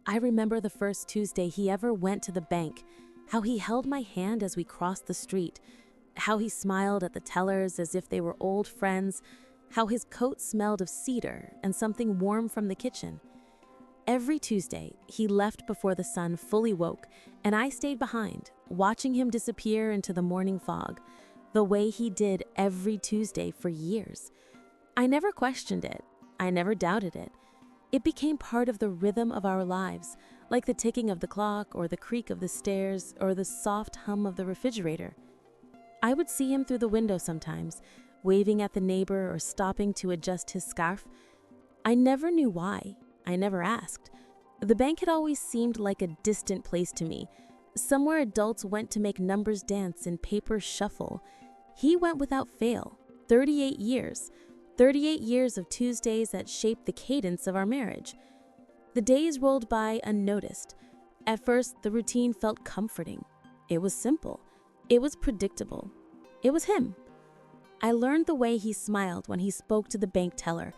I remember the first Tuesday he ever went to the bank, how he held my hand as we crossed the street, how he smiled at the tellers as if they were old friends, how his coat smelled of cedar and something warm from the kitchen. Every Tuesday, he left before the sun fully woke, and I stayed behind, watching him disappear into the morning fog, the way he did every Tuesday for years. I never questioned it. I never doubted it. It became part of the rhythm of our lives, like the ticking of the clock or the creak of the stairs or the soft hum of the refrigerator. I would see him through the window sometimes, waving at the neighbor or stopping to adjust his scarf. I never knew why. I never asked. The bank had always seemed like a distant place to me, somewhere adults went to make numbers dance and papers shuffle. He went without fail, 38 years. 38 years of Tuesdays that shaped the cadence of our marriage. The days rolled by unnoticed. At first, the routine felt comforting. It was simple. It was predictable. It was him. I learned the way he smiled when he spoke to the bank teller,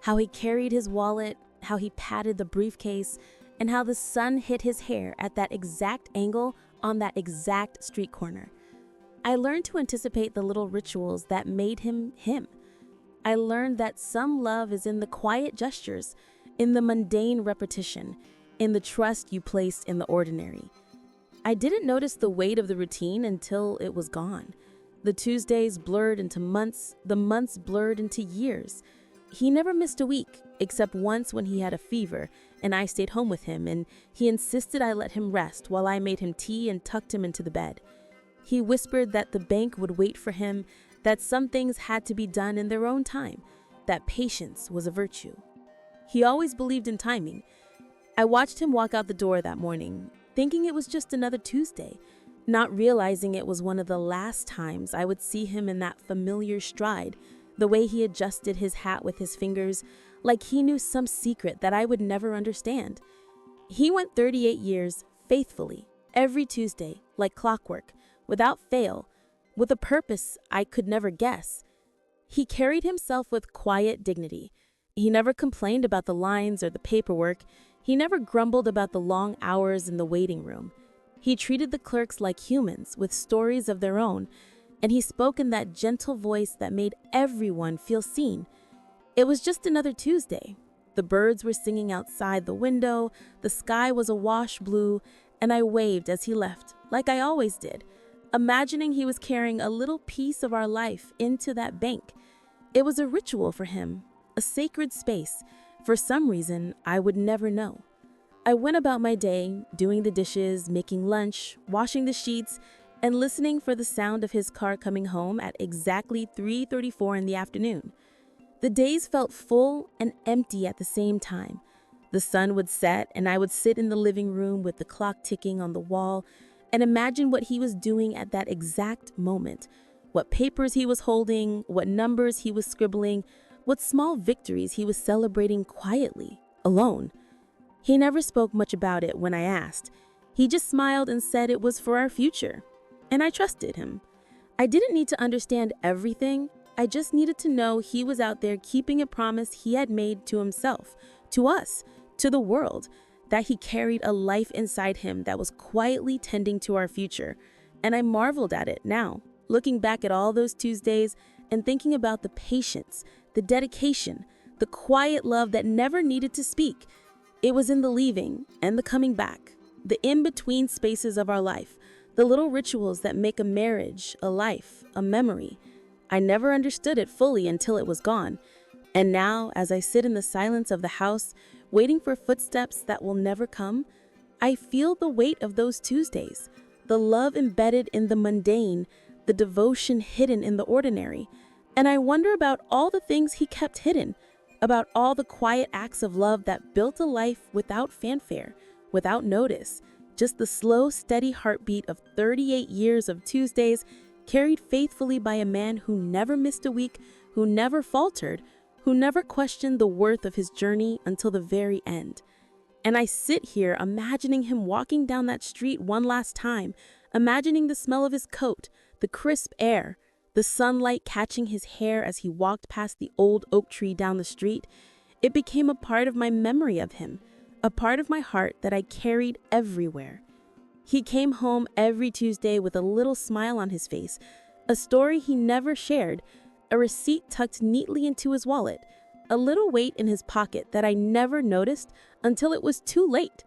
how he carried his wallet, how he patted the briefcase, and how the sun hit his hair at that exact angle on that exact street corner. I learned to anticipate the little rituals that made him him. I learned that some love is in the quiet gestures, in the mundane repetition, in the trust you placed in the ordinary. I didn't notice the weight of the routine until it was gone. The Tuesdays blurred into months, the months blurred into years. He never missed a week, except once when he had a fever, and I stayed home with him, and he insisted I let him rest while I made him tea and tucked him into the bed. He whispered that the bank would wait for him, that some things had to be done in their own time, that patience was a virtue. He always believed in timing. I watched him walk out the door that morning, thinking it was just another Tuesday, not realizing it was one of the last times I would see him in that familiar stride, the way he adjusted his hat with his fingers, like he knew some secret that I would never understand. He went 38 years faithfully, every Tuesday, like clockwork, without fail, with a purpose I could never guess. He carried himself with quiet dignity. He never complained about the lines or the paperwork. He never grumbled about the long hours in the waiting room. He treated the clerks like humans with stories of their own, and he spoke in that gentle voice that made everyone feel seen. It was just another Tuesday. The birds were singing outside the window, the sky was awash blue, and I waved as he left, like I always did, imagining he was carrying a little piece of our life into that bank. It was a ritual for him, a sacred space. For some reason, I would never know. I went about my day, doing the dishes, making lunch, washing the sheets, and listening for the sound of his car coming home at exactly 3:34 in the afternoon. The days felt full and empty at the same time. The sun would set, and I would sit in the living room with the clock ticking on the wall and imagine what he was doing at that exact moment, what papers he was holding, what numbers he was scribbling, what small victories he was celebrating quietly, alone. He never spoke much about it when I asked. He just smiled and said it was for our future, and I trusted him. I didn't need to understand everything. I just needed to know he was out there keeping a promise he had made to himself, to us, to the world, that he carried a life inside him that was quietly tending to our future. And I marveled at it now, looking back at all those Tuesdays and thinking about the patience, the dedication, the quiet love that never needed to speak. It was in the leaving and the coming back, the in-between spaces of our life, the little rituals that make a marriage, a life, a memory. I never understood it fully until it was gone. And now, as I sit in the silence of the house, waiting for footsteps that will never come, I feel the weight of those Tuesdays, the love embedded in the mundane, the devotion hidden in the ordinary. And I wonder about all the things he kept hidden, about all the quiet acts of love that built a life without fanfare, without notice, just the slow, steady heartbeat of 38 years of Tuesdays carried faithfully by a man who never missed a week, who never faltered, who never questioned the worth of his journey until the very end. And I sit here imagining him walking down that street one last time, imagining the smell of his coat, the crisp air, the sunlight catching his hair as he walked past the old oak tree down the street. It became a part of my memory of him, a part of my heart that I carried everywhere. He came home every Tuesday with a little smile on his face, a story he never shared, a receipt tucked neatly into his wallet, a little weight in his pocket that I never noticed until it was too late.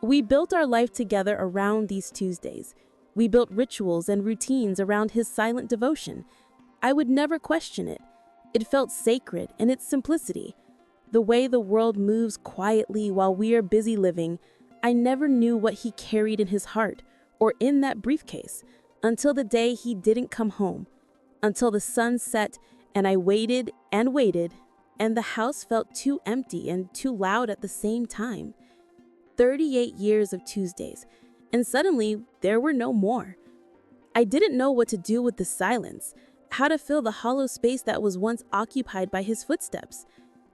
We built our life together around these Tuesdays. We built rituals and routines around his silent devotion. I would never question it. It felt sacred in its simplicity. The way the world moves quietly while we are busy living, I never knew what he carried in his heart or in that briefcase until the day he didn't come home, until the sun set and I waited and waited, and the house felt too empty and too loud at the same time. 38 years of Tuesdays, and suddenly there were no more. I didn't know what to do with the silence, how to fill the hollow space that was once occupied by his footsteps.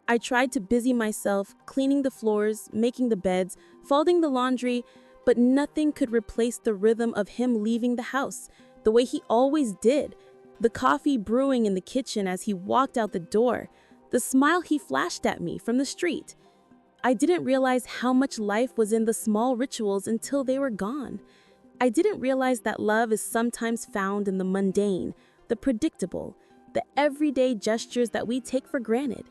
I tried to busy myself, cleaning the floors, making the beds, folding the laundry, but nothing could replace the rhythm of him leaving the house, the way he always did, the coffee brewing in the kitchen as he walked out the door, the smile he flashed at me from the street. I didn't realize how much life was in the small rituals until they were gone. I didn't realize that love is sometimes found in the mundane, the predictable, the everyday gestures that we take for granted.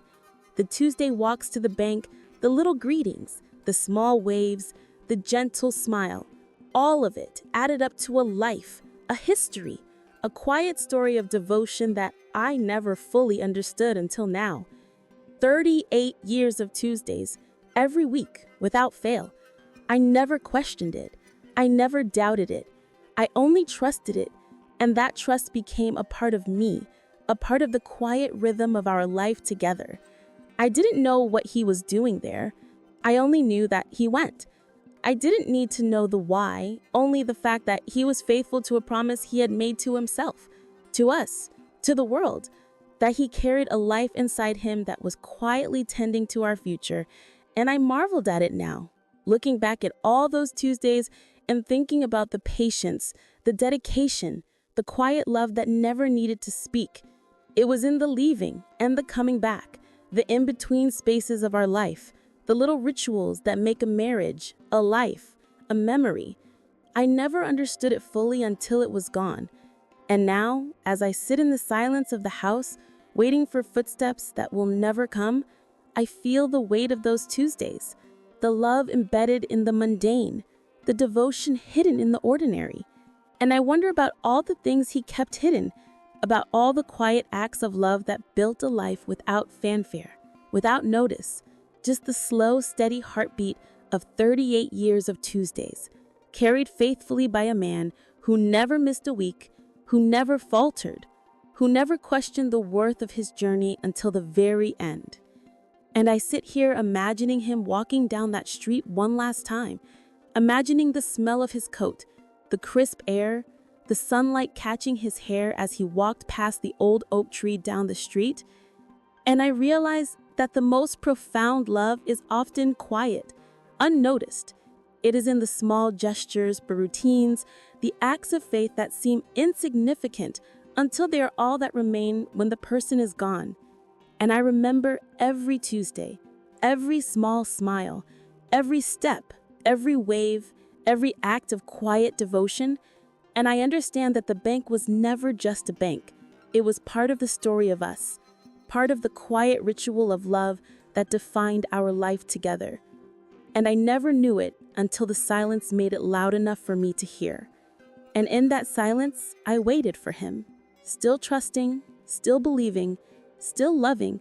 The Tuesday walks to the bank, the little greetings, the small waves, the gentle smile, all of it added up to a life, a history, a quiet story of devotion that I never fully understood until now. 38 years of Tuesdays, every week, without fail. I never questioned it. I never doubted it. I only trusted it, and that trust became a part of me, a part of the quiet rhythm of our life together. I didn't know what he was doing there. I only knew that he went. I didn't need to know the why, only the fact that he was faithful to a promise he had made to himself, to us, to the world, that he carried a life inside him that was quietly tending to our future, and I marveled at it now, looking back at all those Tuesdays and thinking about the patience, the dedication, the quiet love that never needed to speak. It was in the leaving and the coming back, the in-between spaces of our life, the little rituals that make a marriage, a life, a memory. I never understood it fully until it was gone. And now, as I sit in the silence of the house, waiting for footsteps that will never come, I feel the weight of those Tuesdays, the love embedded in the mundane, the devotion hidden in the ordinary. And I wonder about all the things he kept hidden, about all the quiet acts of love that built a life without fanfare, without notice, just the slow, steady heartbeat of 38 years of Tuesdays, carried faithfully by a man who never missed a week, who never faltered, who never questioned the worth of his journey until the very end. And I sit here imagining him walking down that street one last time, imagining the smell of his coat, the crisp air, the sunlight catching his hair as he walked past the old oak tree down the street, and I realize that the most profound love is often quiet, unnoticed. It is in the small gestures, the routines, the acts of faith that seem insignificant until they are all that remain when the person is gone. And I remember every Tuesday, every small smile, every step, every wave, every act of quiet devotion, and I understand that the bank was never just a bank. It was part of the story of us, part of the quiet ritual of love that defined our life together. And I never knew it until the silence made it loud enough for me to hear. And in that silence, I waited for him, still trusting, still believing, still loving,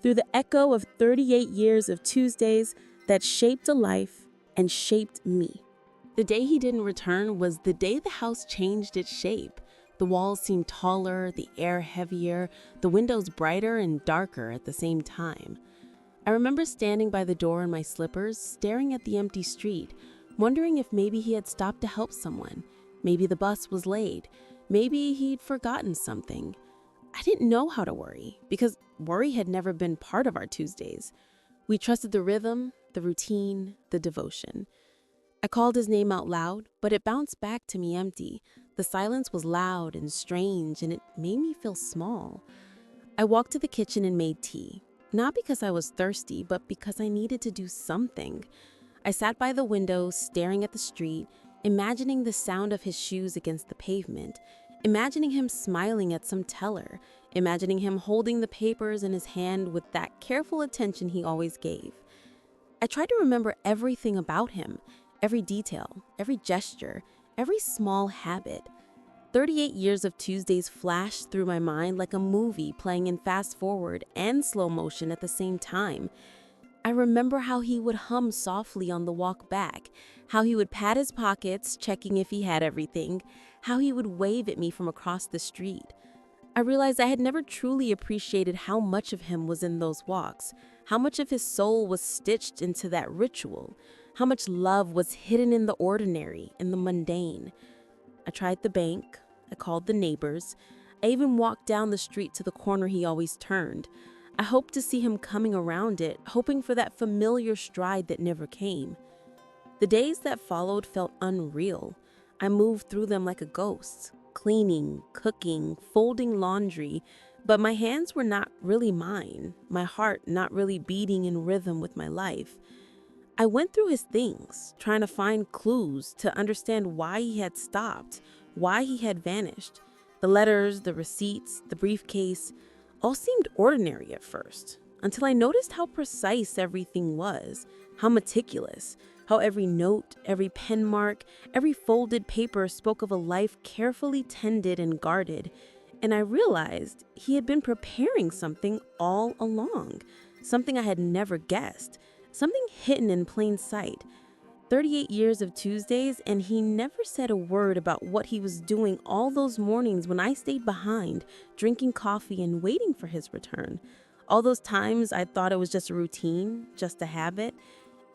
through the echo of 38 years of Tuesdays that shaped a life and shaped me. The day he didn't return was the day the house changed its shape. The walls seemed taller, the air heavier, the windows brighter and darker at the same time. I remember standing by the door in my slippers, staring at the empty street, wondering if maybe he had stopped to help someone. Maybe the bus was late. Maybe he'd forgotten something. I didn't know how to worry, because worry had never been part of our Tuesdays. We trusted the rhythm, the routine, the devotion. I called his name out loud, but it bounced back to me empty. The silence was loud and strange, and it made me feel small. I walked to the kitchen and made tea, not because I was thirsty, but because I needed to do something. I sat by the window, staring at the street, imagining the sound of his shoes against the pavement, imagining him smiling at some teller, imagining him holding the papers in his hand with that careful attention he always gave. I tried to remember everything about him, every detail, every gesture, every small habit. 38 years of Tuesdays flashed through my mind like a movie playing in fast forward and slow motion at the same time. I remember how he would hum softly on the walk back, how he would pat his pockets, checking if he had everything, how he would wave at me from across the street. I realized I had never truly appreciated how much of him was in those walks, how much of his soul was stitched into that ritual, how much love was hidden in the ordinary, in the mundane. I tried the bank, I called the neighbors, I even walked down the street to the corner he always turned. I hoped to see him coming around it, hoping for that familiar stride that never came. The days that followed felt unreal. I moved through them like a ghost, cleaning, cooking, folding laundry, but my hands were not really mine, my heart not really beating in rhythm with my life. I went through his things, trying to find clues to understand why he had stopped, why he had vanished. The letters, the receipts, the briefcase, all seemed ordinary at first, until I noticed how precise everything was, how meticulous, how every note, every pen mark, every folded paper spoke of a life carefully tended and guarded. And I realized he had been preparing something all along, something I had never guessed, something hidden in plain sight. 38 years of Tuesdays, and he never said a word about what he was doing all those mornings when I stayed behind, drinking coffee and waiting for his return. All those times I thought it was just a routine, just a habit.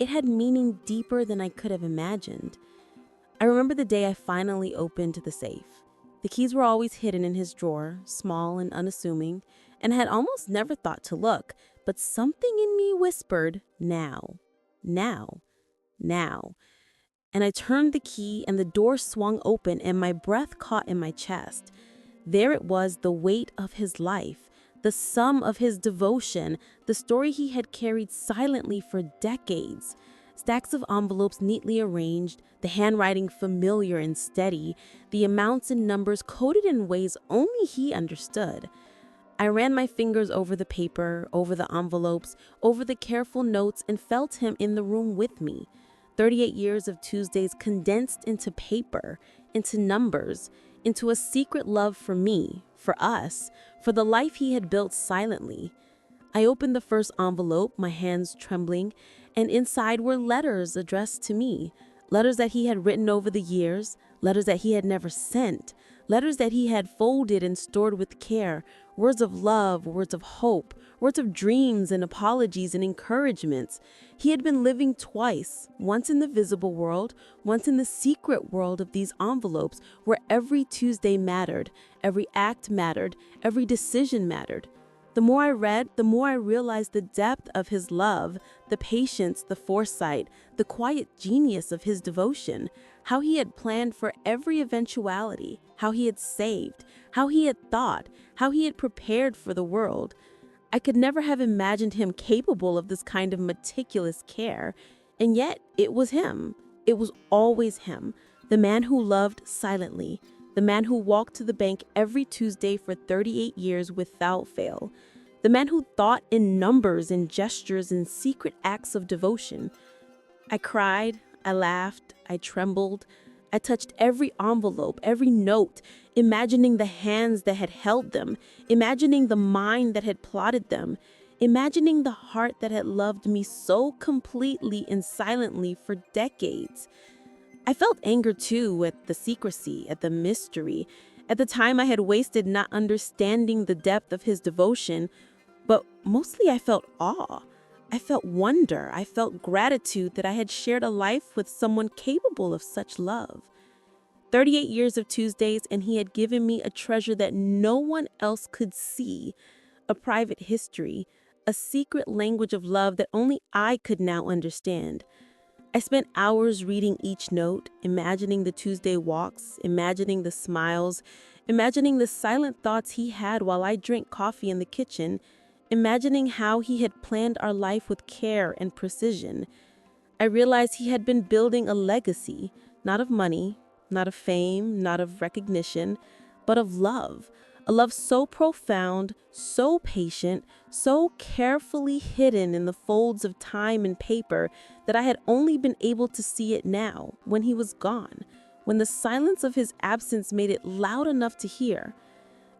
It had meaning deeper than I could have imagined. I remember the day I finally opened the safe. The keys were always hidden in his drawer, small and unassuming, and I had almost never thought to look, but something in me whispered, now, now. Now. And I turned the key and the door swung open and my breath caught in my chest. There it was, the weight of his life, the sum of his devotion, the story he had carried silently for decades. Stacks of envelopes neatly arranged, the handwriting familiar and steady, the amounts and numbers coded in ways only he understood. I ran my fingers over the paper, over the envelopes, over the careful notes, and felt him in the room with me. 38 years of Tuesdays condensed into paper, into numbers, into a secret love for me, for us, for the life he had built silently. I opened the first envelope, my hands trembling, and inside were letters addressed to me, letters that he had written over the years, letters that he had never sent, letters that he had folded and stored with care, words of love, words of hope, words of dreams and apologies and encouragements. He had been living twice, once in the visible world, once in the secret world of these envelopes where every Tuesday mattered, every act mattered, every decision mattered. The more I read, the more I realized the depth of his love, the patience, the foresight, the quiet genius of his devotion, how he had planned for every eventuality, how he had saved, how he had thought, how he had prepared for the world. I could never have imagined him capable of this kind of meticulous care, and yet it was him. It was always him, the man who loved silently, the man who walked to the bank every Tuesday for 38 years without fail, the man who thought in numbers and gestures and secret acts of devotion. I cried, I laughed, I trembled. I touched every envelope, every note, imagining the hands that had held them, imagining the mind that had plotted them, imagining the heart that had loved me so completely and silently for decades. I felt anger too at the secrecy, at the mystery, at the time I had wasted not understanding the depth of his devotion, but mostly I felt awe. I felt wonder. I felt gratitude that I had shared a life with someone capable of such love. 38 years of Tuesdays, and he had given me a treasure that no one else could see, a private history, a secret language of love that only I could now understand. I spent hours reading each note, imagining the Tuesday walks, imagining the smiles, imagining the silent thoughts he had while I drank coffee in the kitchen, imagining how he had planned our life with care and precision. I realized he had been building a legacy, not of money, not of fame, not of recognition, but of love. A love so profound, so patient, so carefully hidden in the folds of time and paper that I had only been able to see it now, when he was gone, when the silence of his absence made it loud enough to hear.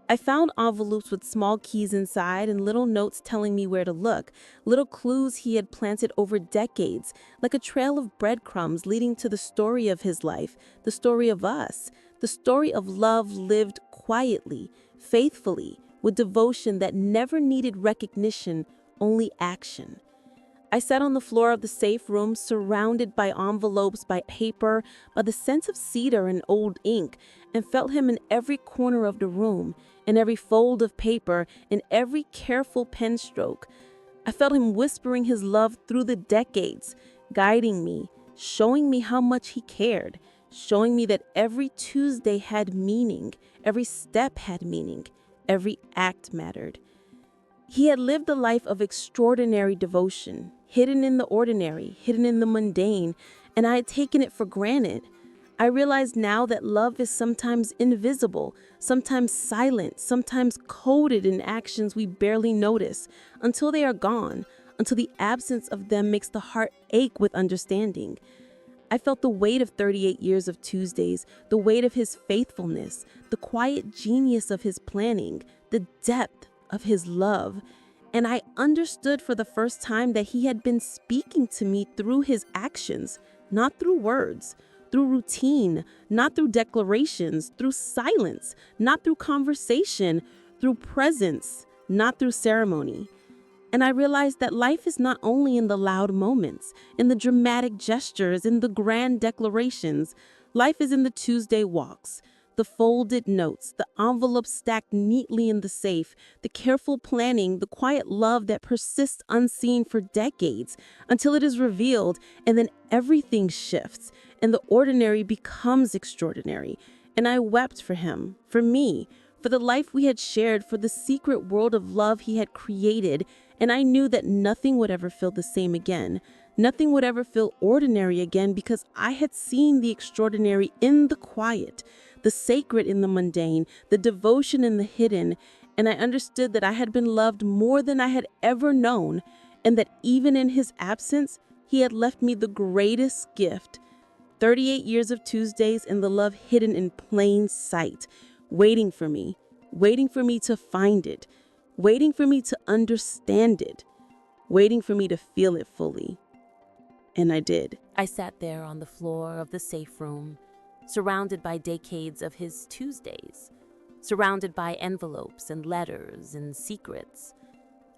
I found envelopes with small keys inside and little notes telling me where to look, little clues he had planted over decades, like a trail of breadcrumbs leading to the story of his life, the story of us, the story of love lived quietly, faithfully, with devotion that never needed recognition, only action. I sat on the floor of the safe room, surrounded by envelopes, by paper, by the scent of cedar and old ink, and felt him in every corner of the room, in every fold of paper, in every careful pen stroke. I felt him whispering his love through the decades, guiding me, showing me how much he cared, showing me that every Tuesday had meaning, every step had meaning, every act mattered. He had lived a life of extraordinary devotion, hidden in the ordinary, hidden in the mundane, and I had taken it for granted. I realize now that love is sometimes invisible, sometimes silent, sometimes coded in actions we barely notice, until they are gone, until the absence of them makes the heart ache with understanding. I felt the weight of 38 years of Tuesdays, the weight of his faithfulness, the quiet genius of his planning, the depth of his love. And I understood for the first time that he had been speaking to me through his actions, not through words, through routine, not through declarations, through silence, not through conversation, through presence, not through ceremony. And I realized that life is not only in the loud moments, in the dramatic gestures, in the grand declarations. Life is in the Tuesday walks, the folded notes, the envelopes stacked neatly in the safe, the careful planning, the quiet love that persists unseen for decades until it is revealed, and then everything shifts, and the ordinary becomes extraordinary. And I wept for him, for me, for the life we had shared, for the secret world of love he had created, and I knew that nothing would ever feel the same again. Nothing would ever feel ordinary again because I had seen the extraordinary in the quiet, the sacred in the mundane, the devotion in the hidden, and I understood that I had been loved more than I had ever known, and that even in his absence, he had left me the greatest gift. 38 years of Tuesdays and the love hidden in plain sight, waiting for me to find it, waiting for me to understand it, waiting for me to feel it fully. And I did. I sat there on the floor of the safe room, surrounded by decades of his Tuesdays, surrounded by envelopes and letters and secrets.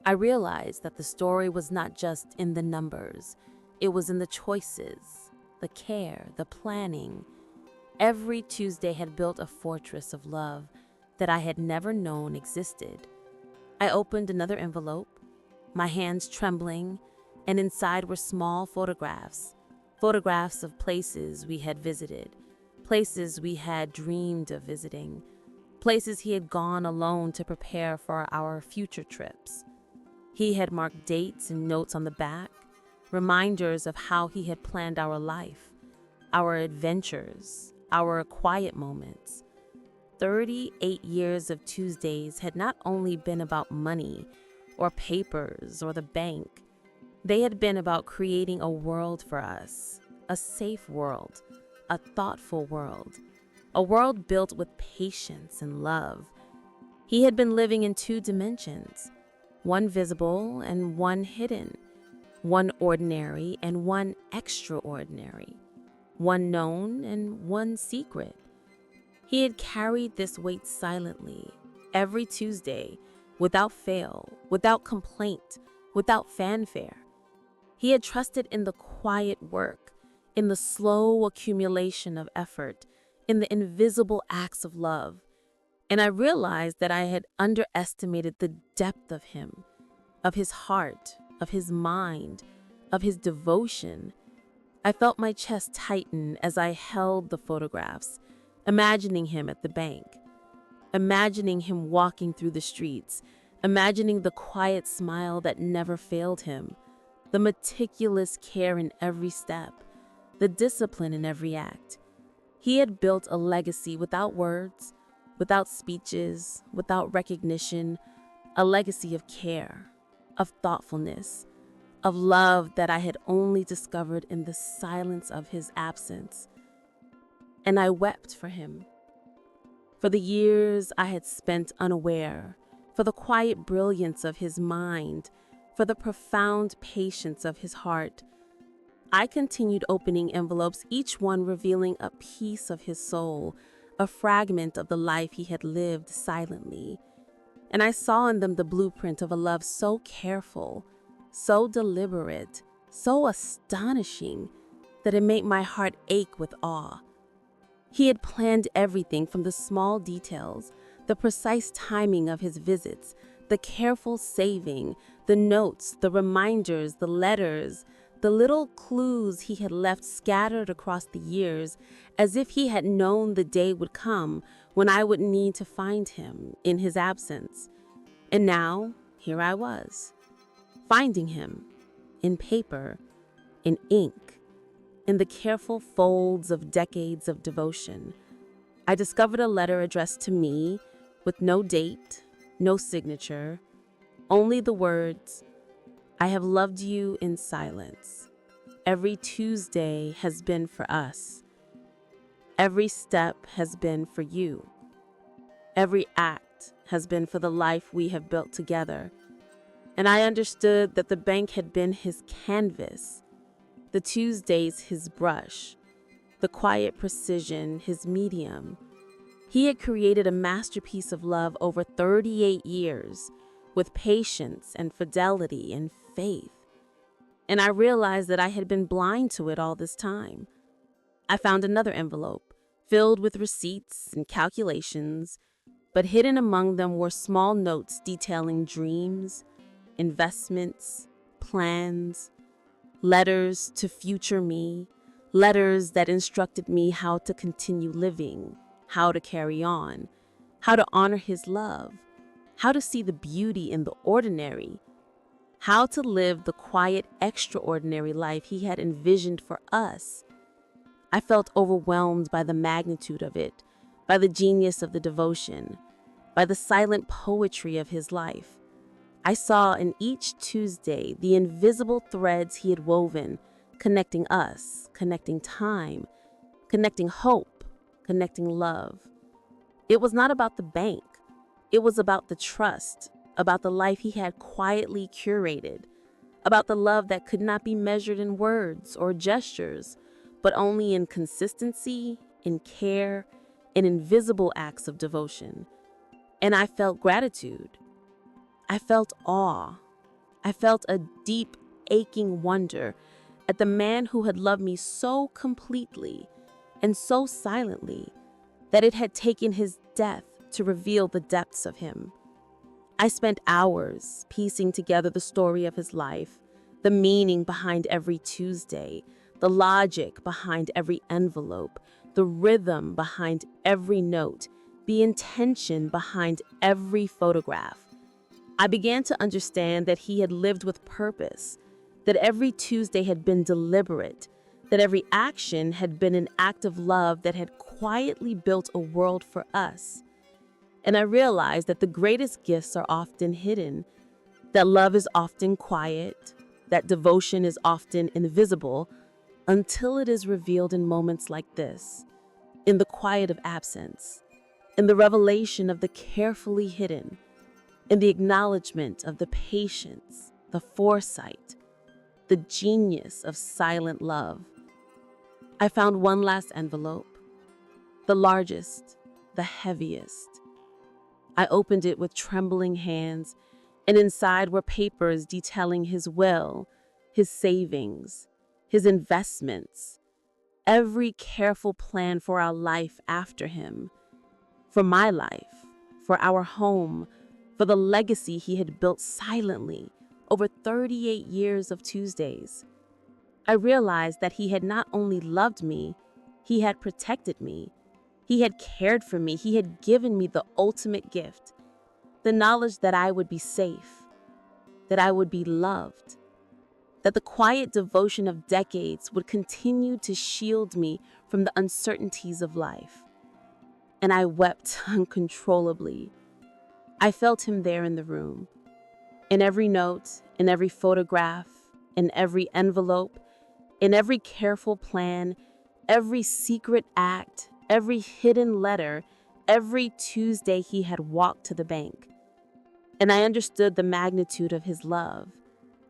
I realized that the story was not just in the numbers, it was in the choices, the care, the planning. Every Tuesday had built a fortress of love that I had never known existed. I opened another envelope, my hands trembling, and inside were small photographs of places we had visited, places we had dreamed of visiting, places he had gone alone to prepare for our future trips. He had marked dates and notes on the back, reminders of how he had planned our life, our adventures, our quiet moments. 38 years of Tuesdays had not only been about money or papers or the bank. They had been about creating a world for us, a safe world, a thoughtful world, a world built with patience and love. He had been living in two dimensions, one visible and one hidden, one ordinary and one extraordinary, one known and one secret. He had carried this weight silently, every Tuesday, without fail, without complaint, without fanfare. He had trusted in the quiet work, in the slow accumulation of effort, in the invisible acts of love. And I realized that I had underestimated the depth of him, of his heart, of his mind, of his devotion. I felt my chest tighten as I held the photographs, imagining him at the bank, imagining him walking through the streets, imagining the quiet smile that never failed him, the meticulous care in every step, the discipline in every act. He had built a legacy without words, without speeches, without recognition, a legacy of care, of thoughtfulness, of love that I had only discovered in the silence of his absence. And I wept for him, for the years I had spent unaware, for the quiet brilliance of his mind, for the profound patience of his heart. I continued opening envelopes, each one revealing a piece of his soul, a fragment of the life he had lived silently. And I saw in them the blueprint of a love so careful, so deliberate, so astonishing, that it made my heart ache with awe. He had planned everything from the small details, the precise timing of his visits, the careful saving, the notes, the reminders, the letters, the little clues he had left scattered across the years, as if he had known the day would come when I would need to find him in his absence. And now, here I was, finding him, in paper, in ink, in the careful folds of decades of devotion. I discovered a letter addressed to me with no date, no signature, only the words, "I have loved you in silence. Every Tuesday has been for us. Every step has been for you. Every act has been for the life we have built together." And I understood that the bank had been his canvas, the Tuesdays his brush, the quiet precision his medium. He had created a masterpiece of love over 38 years, with patience and fidelity and faith. And I realized that I had been blind to it all this time. I found another envelope, filled with receipts and calculations, but hidden among them were small notes detailing dreams, investments, plans, letters to future me, letters that instructed me how to continue living, how to carry on, how to honor his love, how to see the beauty in the ordinary, how to live the quiet, extraordinary life he had envisioned for us. I felt overwhelmed by the magnitude of it, by the genius of the devotion, by the silent poetry of his life. I saw in each Tuesday the invisible threads he had woven, connecting us, connecting time, connecting hope, connecting love. It was not about the bank. It was about the trust, about the life he had quietly curated, about the love that could not be measured in words or gestures, but only in consistency, in care, in invisible acts of devotion. And I felt gratitude. I felt awe. I felt a deep, aching wonder at the man who had loved me so completely and so silently that it had taken his death to reveal the depths of him. I spent hours piecing together the story of his life, the meaning behind every Tuesday, the logic behind every envelope, the rhythm behind every note, the intention behind every photograph. I began to understand that he had lived with purpose, that every Tuesday had been deliberate, that every action had been an act of love that had quietly built a world for us. And I realized that the greatest gifts are often hidden, that love is often quiet, that devotion is often invisible, until it is revealed in moments like this, in the quiet of absence, in the revelation of the carefully hidden, in the acknowledgement of the patience, the foresight, the genius of silent love. I found one last envelope, the largest, the heaviest. I opened it with trembling hands, and inside were papers detailing his will, his savings, his investments, every careful plan for our life after him, for my life, for our home, for the legacy he had built silently over 38 years of Tuesdays. I realized that he had not only loved me, he had protected me. He had cared for me. He had given me the ultimate gift, the knowledge that I would be safe, that I would be loved, that the quiet devotion of decades would continue to shield me from the uncertainties of life. And I wept uncontrollably. I felt him there in the room. In every note, in every photograph, in every envelope, in every careful plan, every secret act, every hidden letter, every Tuesday he had walked to the bank. And I understood the magnitude of his love,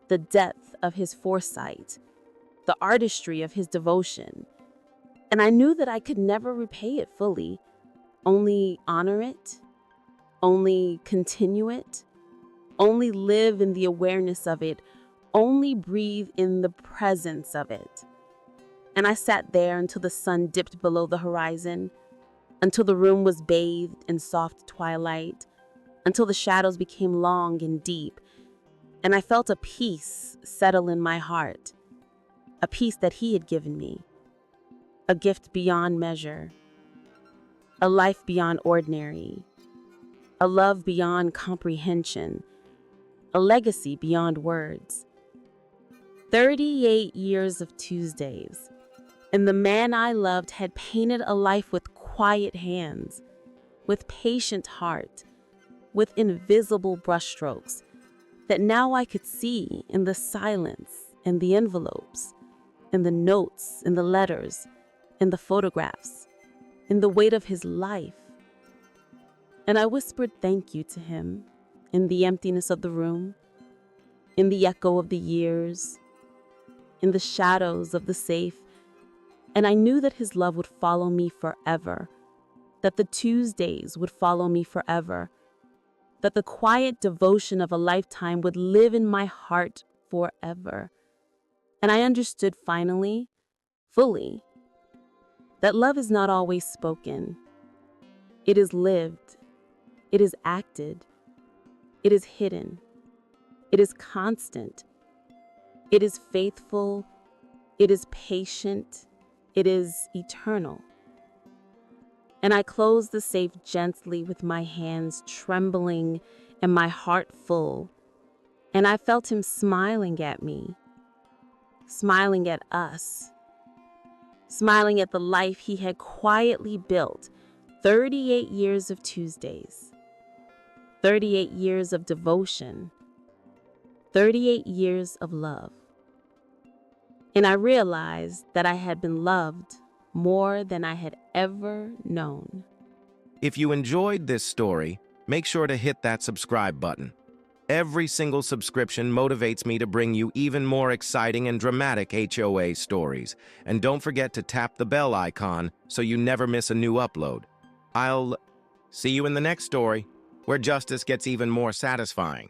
the depth of his foresight, the artistry of his devotion. And I knew that I could never repay it fully, only honor it, only continue it, only live in the awareness of it, only breathe in the presence of it. And I sat there until the sun dipped below the horizon, until the room was bathed in soft twilight, until the shadows became long and deep, and I felt a peace settle in my heart, a peace that he had given me, a gift beyond measure, a life beyond ordinary, a love beyond comprehension, a legacy beyond words. 38 years of Tuesdays, and the man I loved had painted a life with quiet hands, with patient heart, with invisible brushstrokes that now I could see in the silence, in the envelopes, in the notes, in the letters, in the photographs, in the weight of his life. And I whispered thank you to him in the emptiness of the room, in the echo of the years, in the shadows of the safe. And I knew that his love would follow me forever, that the Tuesdays would follow me forever, that the quiet devotion of a lifetime would live in my heart forever. And I understood finally, fully, that love is not always spoken. It is lived. It is acted. It is hidden. It is constant. It is faithful. It is patient. It is eternal. And I closed the safe gently with my hands trembling and my heart full. And I felt him smiling at me, smiling at us, smiling at the life he had quietly built. 38 years of Tuesdays, 38 years of devotion, 38 years of love. And I realized that I had been loved more than I had ever known. If you enjoyed this story, make sure to hit that subscribe button. Every single subscription motivates me to bring you even more exciting and dramatic HOA stories. And don't forget to tap the bell icon so you never miss a new upload. I'll see you in the next story, where justice gets even more satisfying.